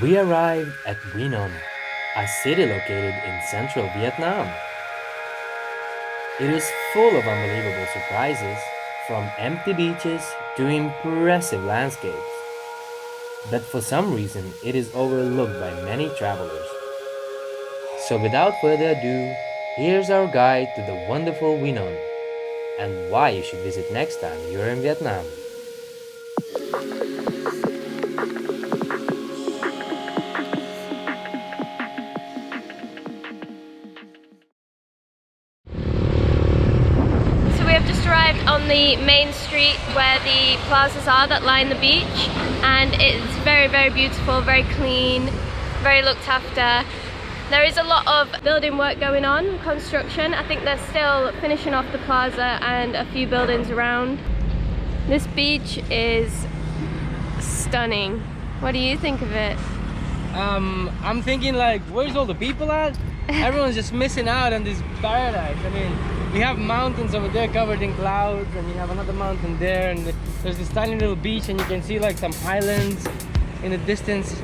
We arrived at Quy Nhon, a city located in central Vietnam. It is full of unbelievable surprises, from empty beaches to impressive landscapes. But for some reason, it is overlooked by many travelers. So without further ado, here's our guide to the wonderful Quy Nhon and why you should visit next time you're in Vietnam. So we have just arrived on the main street where the plazas are that line the beach, and it's very, very beautiful, very clean, very looked after. There is a lot of building work going on, construction. I think they're still finishing off the plaza and a few buildings around. This beach is stunning. What do you think of it? I'm thinking like, where's all the people at? Everyone's just missing out on this paradise. I mean, we have mountains over there covered in clouds, and you have another mountain there, and there's this tiny little beach, and you can see like some islands in the distance.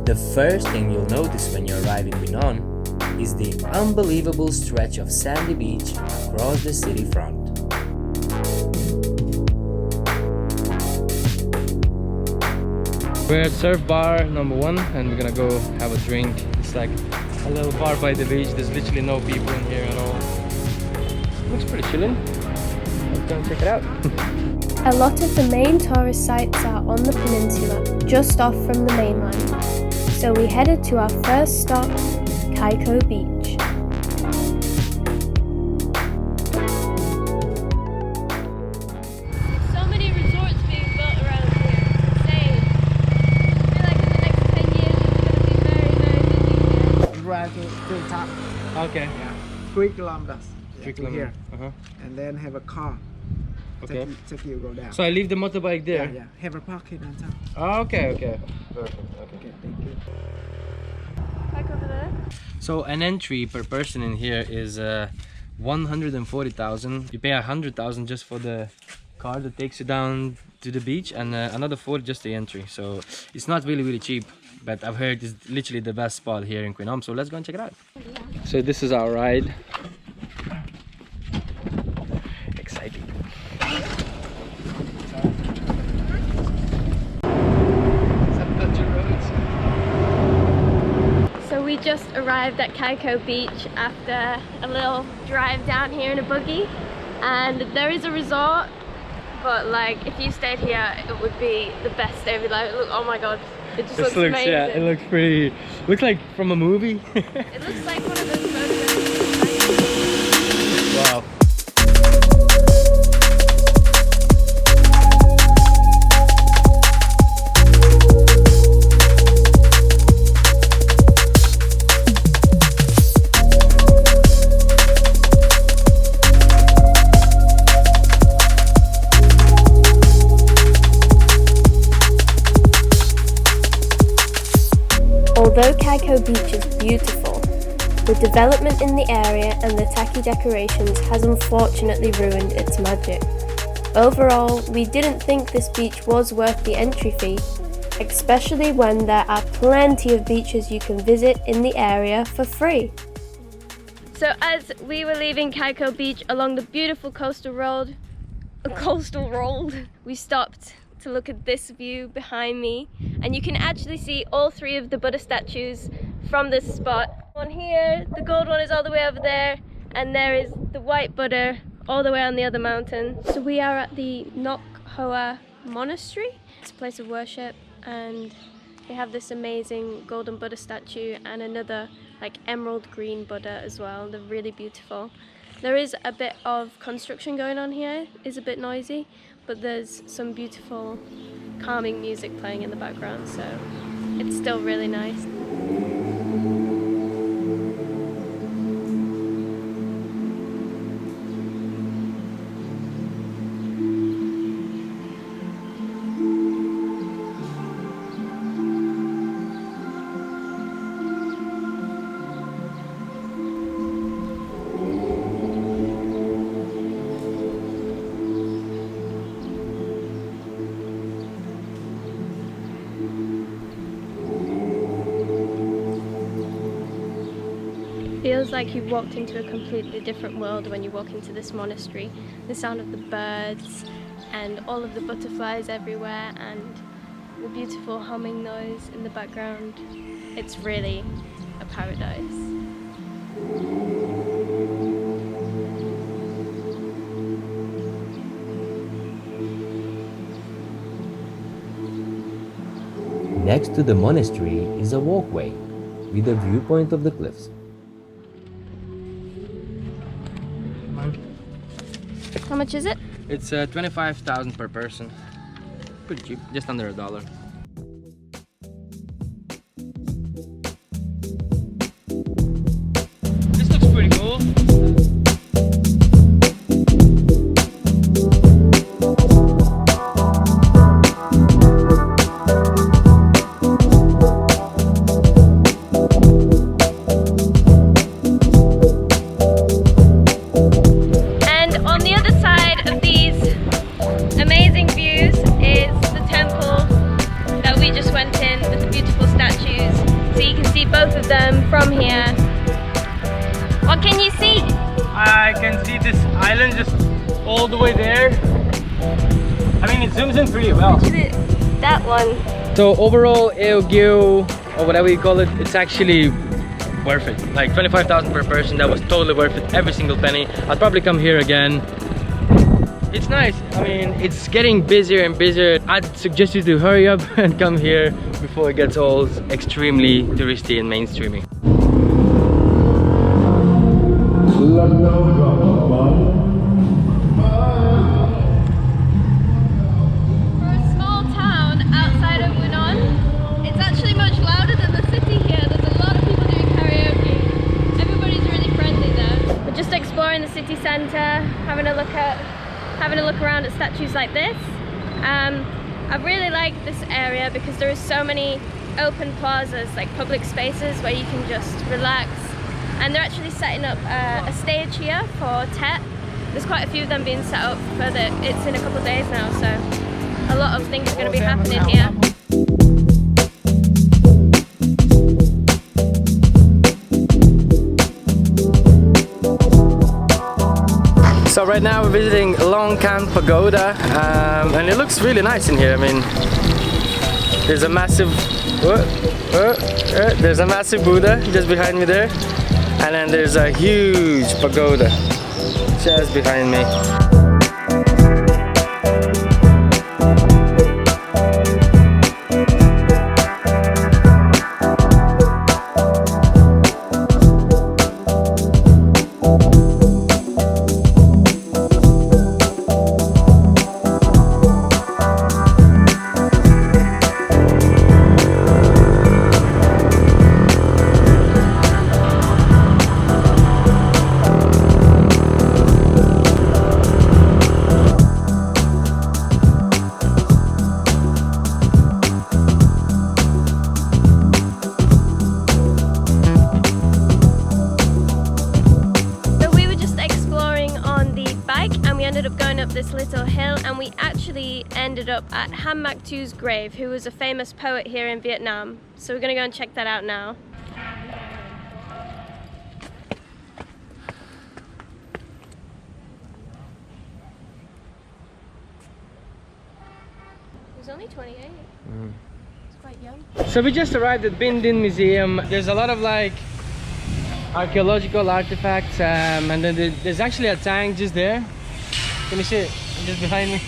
The first thing you'll notice when you arrive in Quy Nhon is the unbelievable stretch of sandy beach across the city front. We're at Surf Bar number 1, and we're gonna go have a drink. It's like a little bar by the beach. There's literally no people in here at all. Looks pretty chilling. Let's go and check it out. A lot of the main tourist sites are on the peninsula, just off from the mainland. So we headed to our first stop, Kaiko Beach. So many resorts being built around here. Insane. I feel like in the next 10 years it's going to be very, very busy here. Drive to the top. Okay. Yeah. 3 kilometers. 3 to kilometers. here. And then have a car. Okay. Take you go down. So I leave the motorbike there? Yeah. Have a parking on top. Oh, okay. Perfect. Okay, thank you. Back over there. So an entry per person in here is 140,000. You pay 100,000 just for the car that takes you down to the beach, and another 40 just the entry. So it's not really cheap, but I've heard it's literally the best spot here in Quy Nhon. So let's go and check it out. So this is our ride. Exciting. So we just arrived at Kaiko Beach after a little drive down here in a buggy, and there is a resort, but like if you stayed here it would be the best day of your life. Look, oh my god, it just looks amazing. Yeah, it looks pretty, looks like from a movie. It looks like one of those photographs. Wow. Although Kaiko Beach is beautiful, the development in the area and the tacky decorations has unfortunately ruined its magic. Overall, we didn't think this beach was worth the entry fee, especially when there are plenty of beaches you can visit in the area for free. So as we were leaving Kaiko Beach along the beautiful coastal road, we stopped to look at this view behind me, and you can actually see all 3 of the Buddha statues from this spot. One here, the gold one is all the way over there, and there is the white Buddha all the way on the other mountain. So we are at the Ngoc Hoa Monastery. It's a place of worship, and they have this amazing golden Buddha statue and another like emerald green Buddha as well. They're really beautiful. There is a bit of construction going on here, it's a bit noisy, but there's some beautiful calming music playing in the background, so it's still really nice. Feels like you've walked into a completely different world when you walk into this monastery. The sound of the birds and all of the butterflies everywhere and the beautiful humming noise in the background. It's really a paradise. Next to the monastery is a walkway with a viewpoint of the cliffs. How much is it? It's 25,000 per person. Pretty cheap, just under $1. This looks pretty cool. From here, what can you see? I can see this island just all the way there. I mean, it zooms in pretty well. That one. So overall, Eogyo, or whatever you call it, it's actually worth it. Like 25,000 per person, that was totally worth it, every single penny. I'll probably come here again. It's nice. I mean, it's getting busier and busier. I'd suggest you to hurry up and come here before it gets all extremely touristy and mainstreamy. For a small town outside of Nguyen, it's actually much louder than the city here. There's a lot of people doing karaoke. Everybody's really friendly there. We're just exploring the city centre, having a look around at statues like this. I really like this area because there are so many open plazas, like public spaces where you can just relax. And they're actually setting up a stage here for Tet. There's quite a few of them being set up for it's in a couple of days now, so a lot of things are going to be happening here. So right now we're visiting Longkan Pagoda, and it looks really nice in here. I mean, there's a massive Buddha just behind me there, and then there's a huge pagoda just behind me. This little hill, and we actually ended up at Han Mac Tu's grave, who was a famous poet here in Vietnam. So we're gonna go and check that out now. He was only 28. It's quite young. So we just arrived at Binh Dinh Museum. There's a lot of like archaeological artifacts, and then there's actually a tank just there. Can you see it? Just behind me.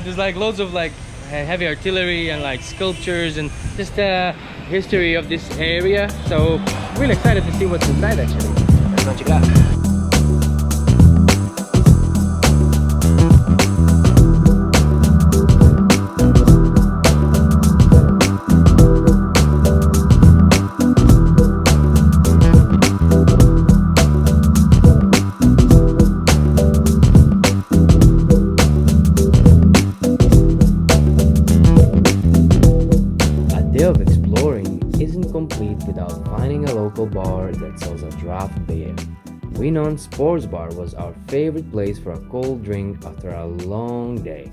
There's like loads of like heavy artillery and like sculptures and just the history of this area. So really excited to see what's inside actually. Let's go check it out. Without finding a local bar that sells a draft beer. Quy Nhon Sports Bar was our favorite place for a cold drink after a long day.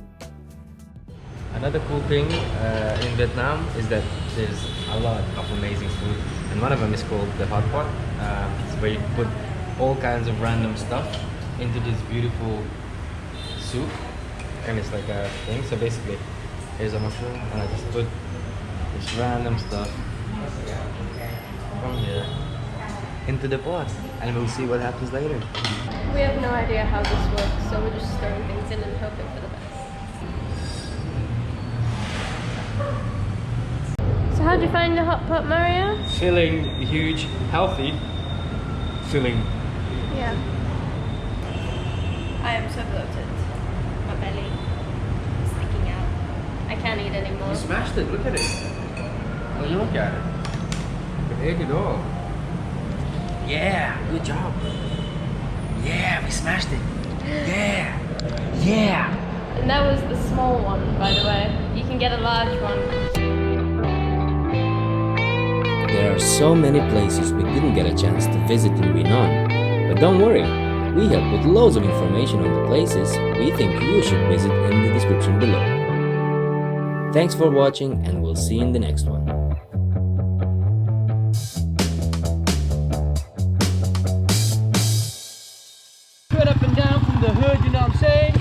Another cool thing in Vietnam is that there's a lot of amazing food, and one of them is called the hot pot. It's where you put all kinds of random stuff into this beautiful soup, and it's like a thing. So basically, here's a mushroom, and I just put this random stuff from here into the pot, and we'll see what happens later. We have no idea how this works, so we're just throwing things in and hoping for the best. So how'd you find the hot pot, Mario? Filling, huge, healthy, filling. Yeah. I am so bloated. My belly is sticking out. I can't eat anymore. You smashed it, look at it. Oh, you look at it. You ate it all. Yeah, good job. Yeah, we smashed it. Yeah. Yeah. And that was the small one, by the way. You can get a large one. There are so many places we didn't get a chance to visit in Quy Nhon, but don't worry, we have put loads of information on the places we think you should visit in the description below. Thanks for watching, and we'll see you in the next one. Straight up and down from the hood, you know what I'm saying?